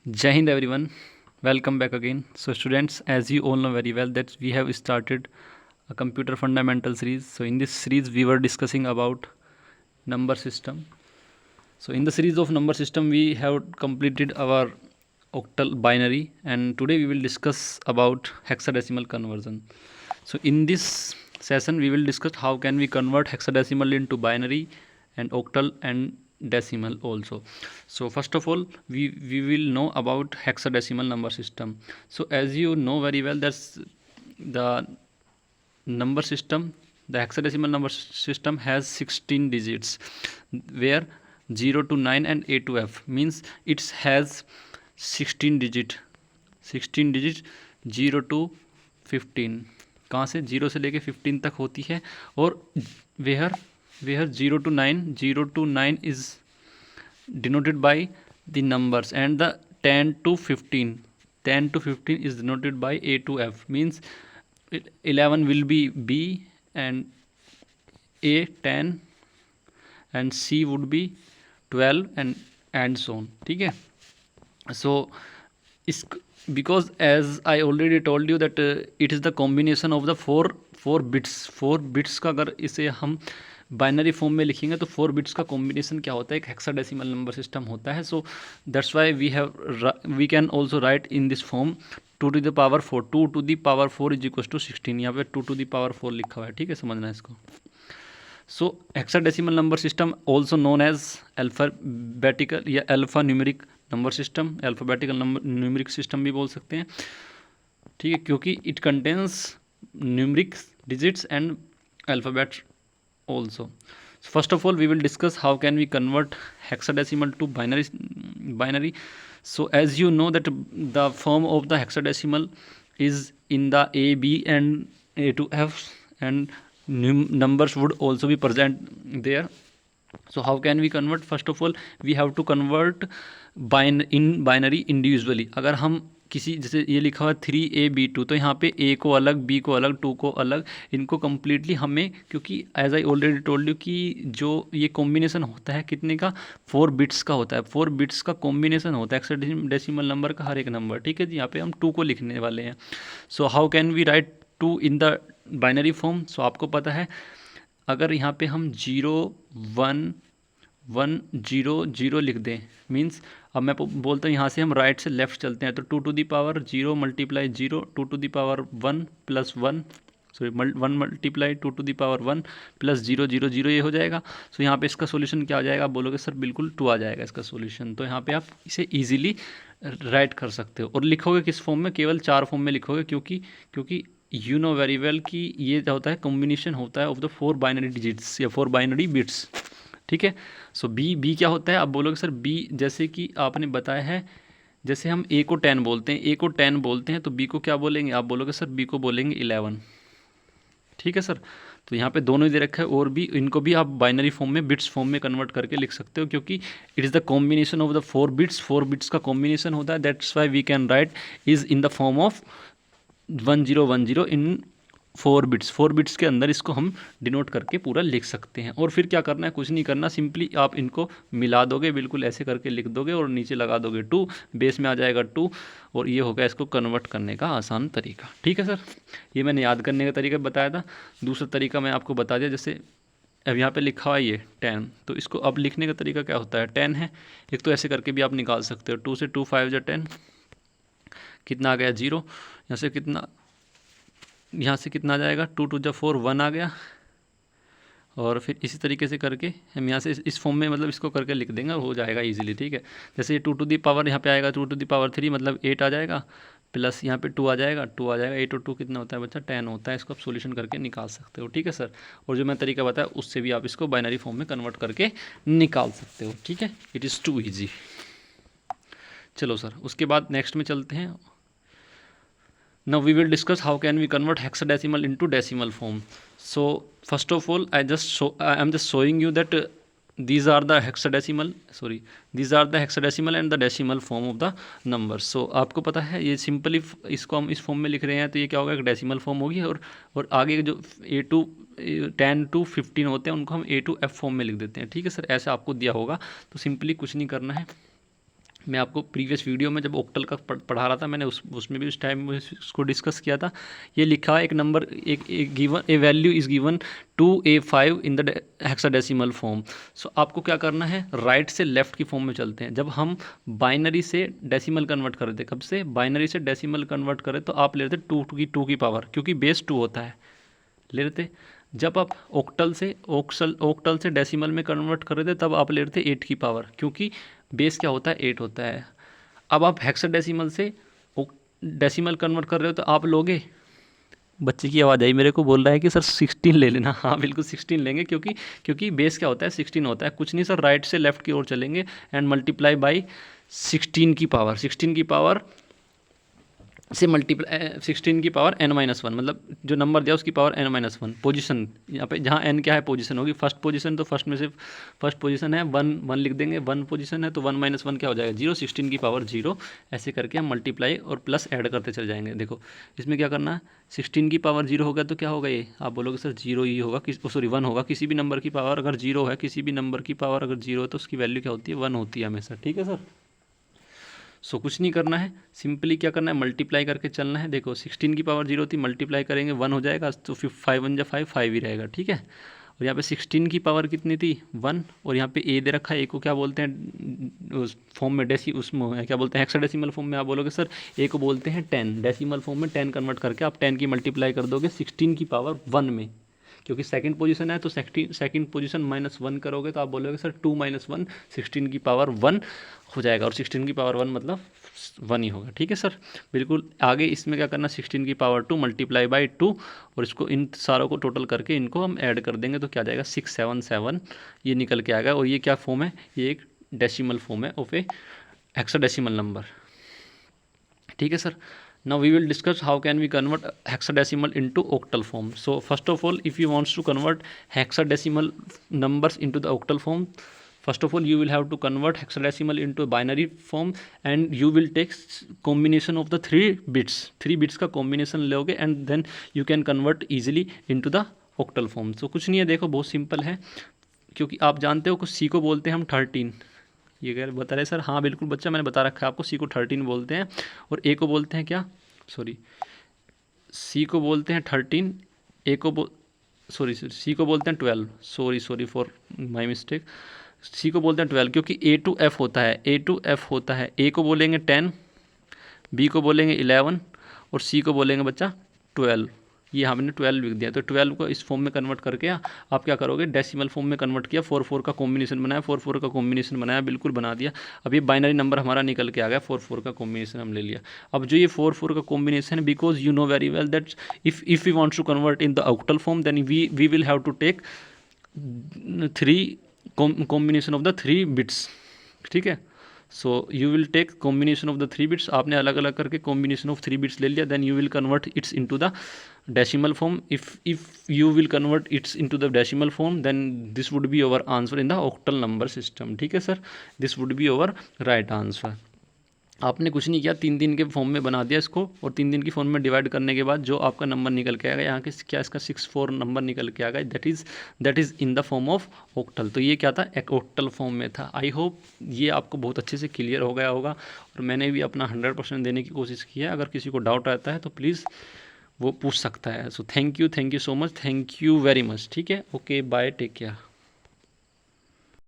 Jai Hind everyone, welcome back again. So students, as you all know very well that we have started a computer fundamental series. So in this series we were discussing about number system. So in the series of number system we have completed our octal binary, and today we will discuss about hexadecimal conversion. So in this session we will discuss how can we convert hexadecimal into binary and octal and decimal also. So first of all we will know about hexadecimal number system. So as you know very well, that's the number system. The hexadecimal number system has 16 digits, where 0 to 9 and A to F means it has 16 digit 0 to 15, कहाँ से 0 से लेके 15 तक होती है. और where 0 to 9 is denoted by the numbers, and the 10 to 15 is denoted by A to F, means 11 will be B, and A 10, and C would be 12, and so on. ठीक है. So इस because as I already told you that it is the combination of the four bits का अगर इसे हम binary form में लिखेंगे तो 4 बिट्स का कॉम्बिनेशन क्या होता है, एक हेक्साडेसिमल नंबर सिस्टम होता है. So that's why we can also write in this form 2 to the power 4. 2 to the power 4 is equal to 16. यहाँ पे 2 to the power 4 लिखा हुआ है. ठीक है, समझना है इसको. So hexadecimal number system also known as alphabetical या alpha numeric number system, alphabetical number numeric system भी बोल सकते हैं. ठीक है, क्योंकि it contains numeric digits and alphabet also. So first of all we will discuss how can we convert hexadecimal to binary. So as you know that the form of the hexadecimal is in the A, B and A to F, and numbers would also be present there. So how can we convert? First of all we have to convert in binary individually. अगर हम किसी, जैसे ये लिखा हुआ 3AB2, तो यहाँ पे A को अलग, B को अलग, 2 को अलग, इनको कम्प्लीटली हमें, क्योंकि as I already told you कि जो ये कॉम्बिनेशन होता है कितने का, 4 बिट्स का होता है. 4 बिट्स का कॉम्बिनेशन होता है हेक्साडेसिमल नंबर का हर एक नंबर. ठीक है जी, यहाँ पे हम 2 को लिखने वाले हैं. So how can we write 2 in the binary form? So आपको पता है, अगर यहाँ पे हम 0 1 1 0 0 लिख दें, मीन्स अब मैं बोलता हूँ यहाँ से हम राइट से लेफ्ट चलते हैं, तो 2 to the power 0 multiply 0, 2 to the power 1 plus 1, sorry 1 multiply 2 to the power 1 plus 0 0 0, ये हो जाएगा. सो यहाँ पे इसका सॉल्यूशन क्या आ जाएगा? आप बोलोगे सर बिल्कुल 2 आ जाएगा इसका सॉल्यूशन. तो यहाँ पे आप इसे ईजिली राइट कर सकते हो. और लिखोगे किस फॉर्म में? केवल 4 फॉर्म में लिखोगे, क्योंकि यू नो वेरी वेल कि ये क्या होता है, कॉम्बिनेशन होता है ऑफ द 4 बाइनरी डिजिट्स या 4 बाइनरी बिट्स. ठीक है. सो बी क्या होता है? आप बोलोगे सर बी, जैसे कि आपने बताया है, जैसे हम ए को 10 बोलते हैं, ए को 10 बोलते हैं, तो बी को क्या बोलेंगे? आप बोलोगे सर बी को बोलेंगे 11. ठीक है सर. तो यहाँ पे दोनों ही दे रखा है, और भी इनको भी आप बाइनरी फॉर्म में, बिट्स फॉर्म में कन्वर्ट करके लिख सकते हो, क्योंकि it is the combination of the 4 bits का कॉम्बिनेशन होता है. That's why we can write is in the form of 1010 in 4 bits के अंदर इसको हम डिनोट करके पूरा लिख सकते हैं. और फिर क्या करना है? कुछ नहीं करना, सिंपली आप इनको मिला दोगे, बिल्कुल ऐसे करके लिख दोगे और नीचे लगा दोगे 2, बेस में आ जाएगा 2, और ये होगा इसको कन्वर्ट करने का आसान तरीका. ठीक है सर, ये मैंने याद करने का तरीका बताया था. दूसरा तरीका मैं आपको बता दिया, जैसे अब यहाँ पे लिखा हुआ है ये 10, तो इसको अब लिखने का तरीका क्या होता है? 10 है, एक तो ऐसे करके भी आप निकाल सकते हो. 2 से 2 5 जा 10, कितना आ गया? 0. यहाँ से कितना, यहाँ से कितना आ जाएगा? 2 2 जा 4 1 आ गया. और फिर इसी तरीके से करके हम यहाँ से इस फॉर्म में, मतलब इसको करके लिख देंगे और हो जाएगा इजीली. ठीक है. जैसे ये 2 to the power यहाँ पे आएगा 2 to the power 3, मतलब 8 आ जाएगा, प्लस यहाँ पे 2 आ जाएगा. 8 और 2 कितना होता है बच्चा? 10 होता है. इसको आप सोल्यूशन करके निकाल सकते हो. ठीक है सर. और जो मैं तरीका बताया उससे भी आप इसको बाइनरी फॉर्म में कन्वर्ट करके निकाल सकते हो. ठीक है, इट इज़ टू ईजी. चलो सर, उसके बाद नेक्स्ट में चलते हैं. Now we will discuss how can we convert hexadecimal into decimal form. So first of all I am just showing you that these are the hexadecimal and the decimal form of the numbers. So आपको पता है ये simply इसको हम इस form में लिख रहे हैं, तो ये क्या होगा? एक डेसिमल फॉर्म होगी. और आगे जो A to 10 to 15 होते हैं उनको हम A to F फॉर्म में लिख देते हैं. ठीक है सर, ऐसा आपको दिया होगा, तो सिंपली कुछ नहीं करना है, मैं आपको प्रीवियस वीडियो में जब ओक्टल का पढ़ा रहा था मैंने उसमें भी उस टाइम उसको डिस्कस किया था। ये लिखा है एक नंबर एक given a value is given to A5 in the hexadecimal form. So आपको क्या करना है, राइट से लेफ्ट की फॉर्म में चलते हैं। जब हम बाइनरी से डेसिमल कन्वर्ट कर रहे थे, कब से बाइनरी से डेसिमल कन्वर्ट करें तो आप ले रहे थे 2 की पावर, क्योंकि बेस 2 होता है, ले रहे थे। जब आप ओक्टल से डेसिमल में कन्वर्ट कर रहे थे तब आप ले रहे थे 8 की पावर, क्योंकि बेस क्या होता है 8 होता है। अब आप हेक्साडेसिमल से डेसिमल कन्वर्ट कर रहे हो तो आप लोगे, बच्चे की आवाज़ आई मेरे को, बोल रहा है कि सर 16 ले लेना। हाँ बिल्कुल 16 लेंगे, क्योंकि बेस क्या होता है 16 होता है। कुछ नहीं सर, राइट से लेफ्ट की ओर चलेंगे एंड मल्टीप्लाई बाई 16 की पावर, 16 की पावर से मल्टीप्लाई 16 की पावर n-1, मतलब जो नंबर दिया उसकी पावर n-1 पोजीशन। यहाँ पे जहाँ n क्या है पोजीशन होगी, फर्स्ट पोजीशन, तो फर्स्ट में से फर्स्ट पोजीशन है 1 लिख देंगे, 1 पोजीशन है तो 1 - 1 क्या हो जाएगा 0, 16 की पावर 0। ऐसे करके हम मल्टीप्लाई और प्लस ऐड करते चले जाएंगे। देखो इसमें क्या करना है, 16 की पावर 0 होगा तो क्या होगा, ये आप बोलोगे सर 0 ही होगा, सॉरी 1 होगा। किसी भी नंबर की पावर अगर 0 है, किसी भी नंबर की पावर अगर 0 है तो उसकी वैल्यू क्या होती है 1 होती है हमेशा, ठीक है सर। सो कुछ नहीं करना है, सिंपली क्या करना है मल्टीप्लाई करके चलना है। देखो 16 की पावर 0 थी, मल्टीप्लाई करेंगे 1 हो जाएगा, तो 5 1 जा 5 5 ही रहेगा, ठीक है। और यहाँ पे 16 की पावर कितनी थी 1, और यहाँ पे ए दे रखा है, ए को क्या बोलते हैं उस फॉर्म में उसमें क्या बोलते हैं हेक्साडेसिमल फॉर्म में, आप बोलोगे सर ए को बोलते हैं 10, डेसिमल फॉर्म में 10 कन्वर्ट करके आप 10 की मल्टीप्लाई कर दोगे 16 की पावर 1 में, क्योंकि सेकंड पोजीशन है तो सेकंड पोजीशन -1 करोगे तो आप बोलोगे सर 2 - 1 16 की पावर 1 हो जाएगा, और 16 की पावर 1 मतलब 1 ही होगा, ठीक है सर। बिल्कुल आगे इसमें क्या करना, 16 की पावर 2 मल्टीप्लाई बाई 2, और इसको इन सारों को टोटल करके इनको हम ऐड कर देंगे तो क्या जाएगा 677 ये निकल के आएगा। और ये क्या फॉर्म है, ये एक डेसिमल फॉर्म है ऑफ ए हेक्साडेसिमल नंबर, ठीक है sir. Now we will discuss how can we convert hexadecimal into octal form. So first of all, if you want to convert hexadecimal numbers into the octal form, first of all you will have to convert hexadecimal into a binary form, and you will take combination of the 3 bits का combination लोगे and then you can convert easily into the octal form. So कुछ नहीं है, देखो बहुत simple है, क्योंकि आप जानते हो कुछ C को बोलते हैं हम 13, ये क्या बता रहे सर, हाँ बिल्कुल बच्चा मैंने बता रखा है आपको, सी को 13 बोलते हैं, और ए को बोलते हैं क्या, सॉरी सी को बोलते हैं 13, ए को सॉरी सी को बोलते हैं 12, सॉरी फॉर माय मिस्टेक, सी को बोलते हैं 12 क्योंकि ए टू एफ होता है, ए को बोलेंगे 10, बी को बोलेंगे 11 और सी को बोलेंगे बच्चा 12। ये हमने 12 लिख दिया, तो 12 को इस फॉर्म में कन्वर्ट करके आप क्या करोगे डेसिमल फॉर्म में कन्वर्ट किया, 4 का कॉम्बिनेशन बनाया, 4 का कॉम्बिनेशन बनाया, बिल्कुल बना दिया। अब ये बाइनरी नंबर हमारा निकल के आ गया, 4 का कॉम्बिनेशन हम ले लिया। अब जो ये 4 का कॉम्बिनेशन है, because you know very well that if you want to convert in the octal form then we will have to take 3 combination of the 3 bits, ठीक है। So you will take combination of the 3 bits, आपने अलग अलग करके combination of 3 bits ले लिया, then you will convert its into the decimal form. If you will convert it into the decimal form, then this would be our answer in the octal number system, ठीक है sir, this would be our right answer। आपने कुछ नहीं किया, 3 के form में बना दिया इसको, और 3 की फॉर्म में डिवाइड करने के बाद जो आपका नंबर निकल के आएगा यहाँ के क्या इसका 64 नंबर निकल के आएगा, that is in the form of octal. तो ये क्या था, एक ऑक्टल फॉर्म में था। आई होप ये आपको बहुत अच्छे से क्लियर हो गया होगा, और मैंने भी अपना 100% देने की कोशिश की है। अगर किसी को डाउट आता है तो प्लीज़ वो पूछ सकता है। So thank you so much, thank you very much, ठीक है, ओके बाय, टेक केयर।